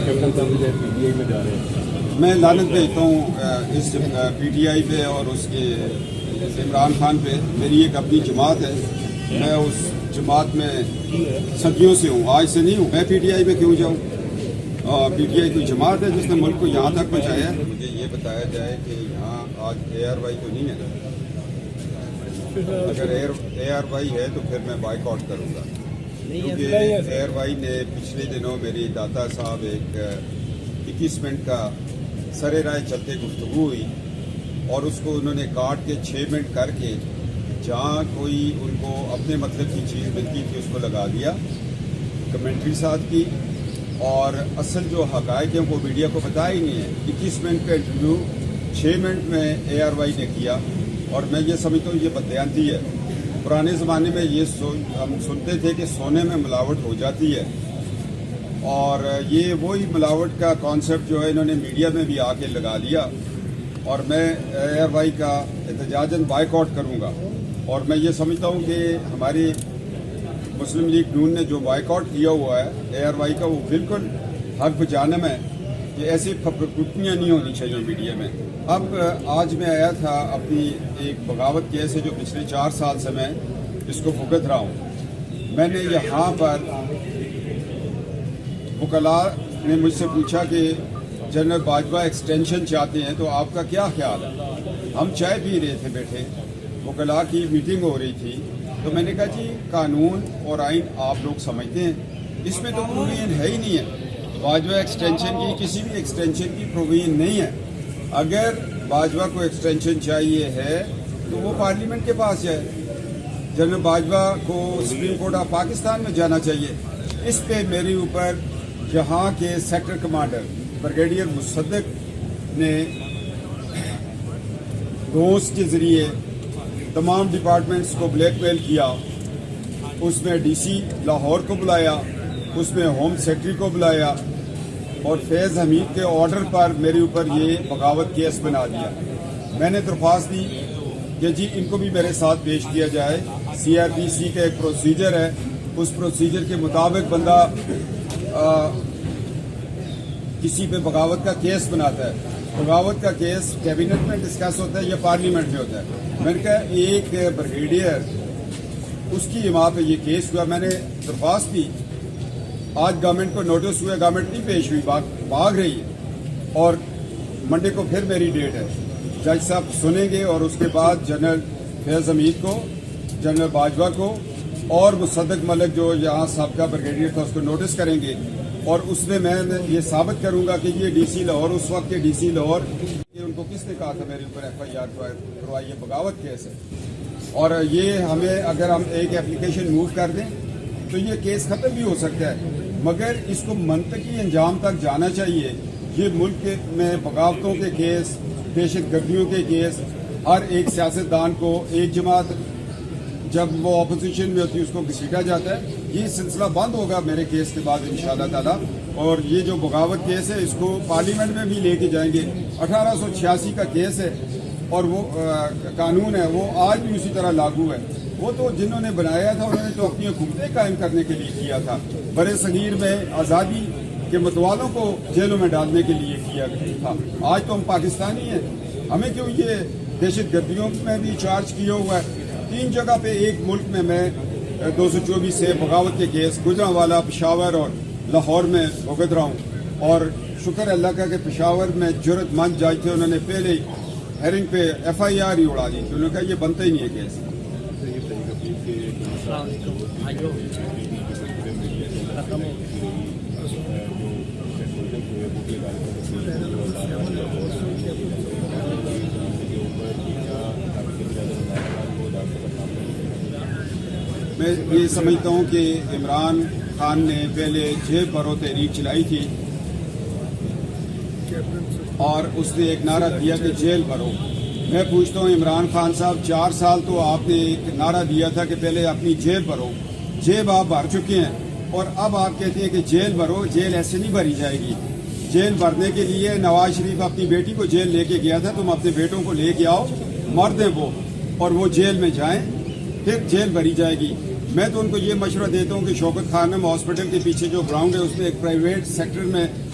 Captain صاحب جو P T I میں جا رہے ہیں؟ میں لعنت بھیجتا ہوں اس پی ٹی آئی پہ اور اس کے عمران خان پہ. میری ایک اپنی جماعت ہے, میں اس جماعت میں صدیوں سے ہوں, آج سے نہیں ہوں. میں پی ٹی آئی میں کیوں جاؤں؟ پی ٹی آئی کوئی جماعت ہے جس نے ملک کو یہاں تک پہنچایا ہے. مجھے یہ بتایا جائے کہ یہاں آج اے آر وائی تو نہیں ہے. اگر اے آر وائی ہے تو پھر میں بائیک آؤٹ کروں گا, کیونکہ اے آر وائی نے پچھلے دنوں میری داتا صاحب ایک 21 منٹ کا سرے رائے چلتے گفتگو ہوئی اور اس کو انہوں نے کاٹ کے 6 منٹ کر کے جہاں کوئی ان کو اپنے مطلب کی چیز ملتی تھی اس کو لگا دیا, کمنٹری ساتھ کی, اور اصل جو حقائق ہیں وہ میڈیا کو بتایا ہی نہیں ہے. 21 منٹ کا انٹرویو 6 منٹ میں اے آر وائی نے کیا, اور میں یہ سمجھتا ہوں یہ بددیانتی ہے. پرانے زمانے میں یہ ہم سنتے تھے کہ سونے میں ملاوٹ ہو جاتی ہے, اور یہ وہی ملاوٹ کا کانسیپٹ جو ہے انہوں نے میڈیا میں بھی آ کے لگا لیا. اور میں اے آر وائی کا احتجاجاً بائیک آؤٹ کروں گا, اور میں یہ سمجھتا ہوں کہ ہماری مسلم لیگ نون نے جو بائیک آؤٹ کیا ہوا ہے اے آر وائی کا وہ بالکل حق بجانب ہے کہ ایسی پھپٹیاں نہیں ہونی چاہیے میڈیا میں. اب آج میں آیا تھا اپنی ایک بغاوت کیس ہے جو پچھلے 4 سال سے میں اس کو بھگت رہا ہوں. میں نے یہاں پر وکلاء نے مجھ سے پوچھا کہ جنرل باجوہ ایکسٹینشن چاہتے ہیں تو آپ کا کیا خیال ہے؟ ہم چائے پی رہے تھے بیٹھے, وکلاء کی میٹنگ ہو رہی تھی, تو میں نے کہا جی قانون اور آئین آپ لوگ سمجھتے ہیں, اس میں تو پروویژن ہے ہی نہیں ہے. باجوہ ایکسٹینشن کی کسی بھی ایکسٹینشن کی پروویژن نہیں ہے. اگر باجوہ کو ایکسٹینشن چاہیے ہے تو وہ پارلیمنٹ کے پاس جائے. جنرل باجوہ کو سپریم کورٹ آف پاکستان میں جانا چاہیے. اس پہ میرے اوپر یہاں کے سیکٹر کمانڈر بریگیڈیئر مصدق نے دوست کے ذریعے تمام ڈپارٹمنٹس کو بلیک میل کیا. اس میں ڈی سی لاہور کو بلایا, اس میں ہوم سیکرٹری کو بلایا, اور فیض حمید کے آرڈر پر میرے اوپر یہ بغاوت کیس بنا دیا. میں نے درخواست دی کہ جی ان کو بھی میرے ساتھ پیش کیا جائے. سی آر پی سی کا ایک پروسیجر ہے, اس پروسیجر کے مطابق بندہ کسی پہ بغاوت کا کیس بناتا ہے. بغاوت کا کیس کیبنٹ میں ڈسکس ہوتا ہے یا پارلیمنٹ میں ہوتا ہے. میں نے کہا ایک بریگیڈیئر اس کی جماعت پہ یہ کیس ہوا. میں نے درخواست کی, آج گورنمنٹ کو نوٹس ہوا, گورنمنٹ نہیں پیش ہوئی, بھاگ رہی ہے, اور منڈے کو پھر میری ڈیٹ ہے. جج صاحب سنیں گے اور اس کے بعد جنرل فیض حمید کو, جنرل باجوہ کو اور مصدق ملک جو یہاں سابقہ بریگیڈیئر تھا اس کو نوٹس کریں گے, اور اس میں یہ ثابت کروں گا کہ یہ ڈی سی لاہور, اس وقت کے ڈی سی لاہور, یہ ان کو کس نے کہا تھا میرے اوپر ایف آئی آر کروائی, یہ بغاوت کیس ہے. اور یہ ہمیں اگر ہم ایک اپلیکیشن موو کر دیں تو یہ کیس ختم بھی ہو سکتا ہے, مگر اس کو منطقی انجام تک جانا چاہیے. یہ ملک میں بغاوتوں کے کیس, دہشت گردیوں کے کیس, ہر ایک سیاستدان کو ایک جماعت جب وہ اپوزیشن میں ہوتی ہے اس کو گھسیٹا جاتا ہے. یہ سلسلہ بند ہوگا میرے کیس کے بعد انشاءاللہ تعالی, اور یہ جو بغاوت کیس ہے اس کو پارلیمنٹ میں بھی لے کے جائیں گے. 1886 کا کیس ہے اور وہ قانون ہے, وہ آج بھی اسی طرح لاگو ہے. وہ تو جنہوں نے بنایا تھا انہوں نے تو اپنی حکومتیں قائم کرنے کے لیے کیا تھا. برے صغیر میں آزادی کے متوالوں کو جیلوں میں ڈالنے کے لیے کیا تھا. آج تو ہم پاکستانی ہیں, ہمیں کیوں یہ دہشت گردیوں میں بھی چارج کیا ہوا ہے. 3 جگہ پہ ایک ملک میں 224 سے بغاوت کے کیس گجرانوالہ, پشاور اور لاہور میں بھگت رہا ہوں. اور شکر اللہ کا کہ پشاور میں جرت مند جج تھے, انہوں نے پہلے ہیرنگ پہ ایف آئی آر ہی اڑا دی تھی. انہوں نے کہا یہ بنتا ہی نہیں ہے کیس. میں یہ سمجھتا ہوں کہ عمران خان نے پہلے جیب بھرو تحریک چلائی تھی اور اس نے ایک نعرہ دیا کہ جیل بھرو. میں پوچھتا ہوں عمران خان صاحب, 4 سال تو آپ نے ایک نعرہ دیا تھا کہ پہلے اپنی جیب بھرو. جیب آپ بھر چکے ہیں اور اب آپ کہتے ہیں کہ جیل بھرو. جیل ایسے نہیں بھری جائے گی. جیل بھرنے کے لیے نواز شریف اپنی بیٹی کو جیل لے کے گیا تھا. تم اپنے بیٹوں کو لے کے آؤ, مرد ہیں وہ, اور وہ جیل میں جائیں, پھر جیل بھری جائے گی. میں تو ان کو یہ مشورہ دیتا ہوں کہ شوکت خانم ہاسپٹل کے پیچھے جو گراؤنڈ ہے اس میں ایک پرائیویٹ سیکٹر میں